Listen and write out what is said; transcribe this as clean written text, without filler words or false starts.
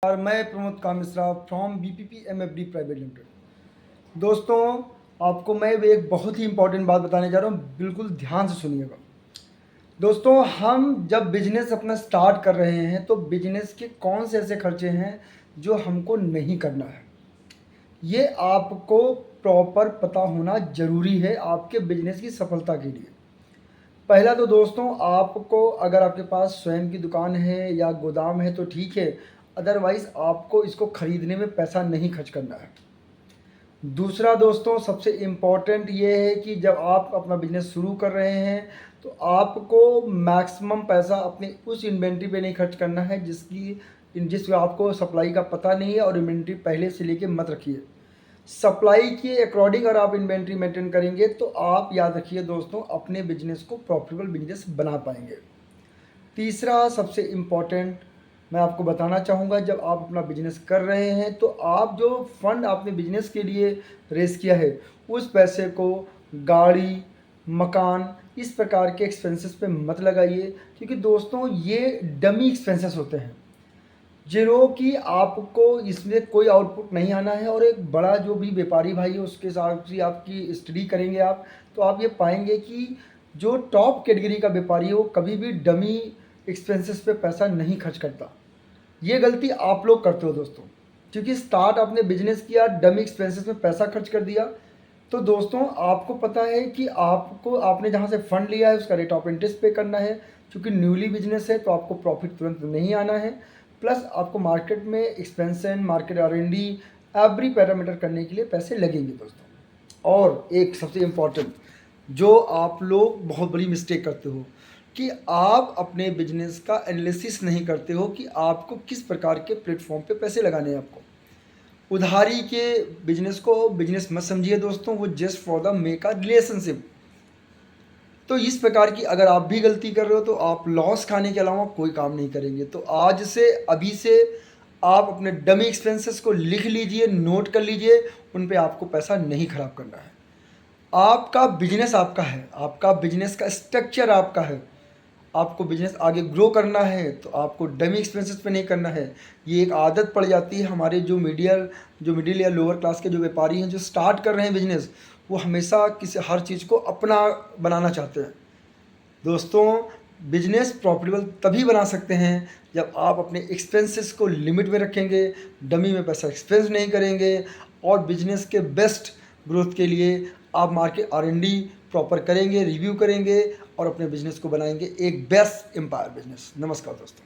और मैं प्रमोद काम Mishra from BPP MFD private limited. दोस्तों, आपको मैं एक बहुत ही इंपॉर्टेंट बात बताने जा रहा हूँ, बिल्कुल ध्यान से सुनिएगा। दोस्तों, हम जब बिजनेस अपना स्टार्ट कर रहे हैं तो बिजनेस के कौन से ऐसे खर्चे हैं जो हमको नहीं करना है, ये आपको प्रॉपर पता होना ज़रूरी है आपके बिजनेस की सफलता के लिए। पहला तो दोस्तों, आपको अगर आपके पास स्वयं की दुकान है या गोदाम है तो ठीक है, अदरवाइज़ आपको इसको ख़रीदने में पैसा नहीं खर्च करना है। दूसरा दोस्तों, सबसे इम्पॉर्टेंट ये है कि जब आप अपना बिज़नेस शुरू कर रहे हैं तो आपको मैक्सिमम पैसा अपनी उस इन्वेंट्री पे नहीं खर्च करना है जिस आपको सप्लाई का पता नहीं है, और इन्वेंट्री पहले से लेके मत रखिए। सप्लाई के अकॉर्डिंग अगर आप इन्वेंट्री मेंटेन करेंगे तो आप याद रखिए दोस्तों, अपने बिजनेस को प्रॉफिटेबल बिजनेस बना पाएंगे। तीसरा सबसे इम्पॉर्टेंट मैं आपको बताना चाहूँगा, जब आप अपना बिजनेस कर रहे हैं तो आप जो फंड आपने बिजनेस के लिए रेस किया है उस पैसे को गाड़ी, मकान, इस प्रकार के एक्सपेंसेस पे मत लगाइए, क्योंकि दोस्तों ये डमी एक्सपेंसेस होते हैं जिन्हों कि आपको इसमें कोई आउटपुट नहीं आना है। और एक बड़ा जो भी व्यापारी भाई है उसके साथ भी आपकी स्टडी करेंगे आप, तो आप ये पाएंगे कि जो टॉप कैटेगरी का व्यापारी है वो कभी भी डमी एक्सपेंसेस पे पैसा नहीं खर्च करता। ये गलती आप लोग करते हो दोस्तों, क्योंकि स्टार्ट आपने बिजनेस किया, डमी एक्सपेंसेस में पैसा खर्च कर दिया। तो दोस्तों, आपको पता है कि आपको आपने जहाँ से फंड लिया है उसका रेट ऑफ इंटरेस्ट पे करना है, क्योंकि न्यूली बिजनेस है तो आपको प्रॉफिट तुरंत नहीं आना है। प्लस आपको मार्केट में expansion, market R&D, every parameter करने के लिए पैसे लगेंगे दोस्तों। और एक सबसे इम्पॉर्टेंट जो आप लोग बहुत बड़ी मिस्टेक करते हो कि आप अपने बिजनेस का एनालिसिस नहीं करते हो कि आपको किस प्रकार के प्लेटफॉर्म पे पैसे लगाने हैं। आपको उधारी के बिजनेस को बिजनेस मत समझिए दोस्तों, वो just for the make a relationship. तो इस प्रकार की अगर आप भी गलती कर रहे हो तो आप लॉस खाने के अलावा कोई काम नहीं करेंगे। तो आज से अभी से आप अपने डमी एक्सपेंसेस को लिख लीजिए, नोट कर लीजिए, उन पे आपको पैसा नहीं खराब करना है। आपका बिजनेस आपका है, आपका बिजनेस का स्ट्रक्चर आपका है। आपको बिजनेस आगे ग्रो करना है तो आपको डमी एक्सपेंसेस पे नहीं करना है। ये एक आदत पड़ जाती है हमारे जो मिडिल या लोअर क्लास के जो व्यापारी हैं जो स्टार्ट कर रहे हैं बिजनेस, वो हमेशा हर चीज़ को अपना बनाना चाहते हैं। दोस्तों, बिजनेस प्रॉफिटेबल तभी बना सकते हैं जब आप अपने एक्सपेंसेस को लिमिट में रखेंगे, डमी में पैसा एक्सपेंस नहीं करेंगे, और बिजनेस के बेस्ट ग्रोथ के लिए आप मार्केट R&D प्रॉपर करेंगे, रिव्यू करेंगे और अपने बिजनेस को बनाएंगे एक बेस्ट एम्पायर बिजनेस। नमस्कार दोस्तों।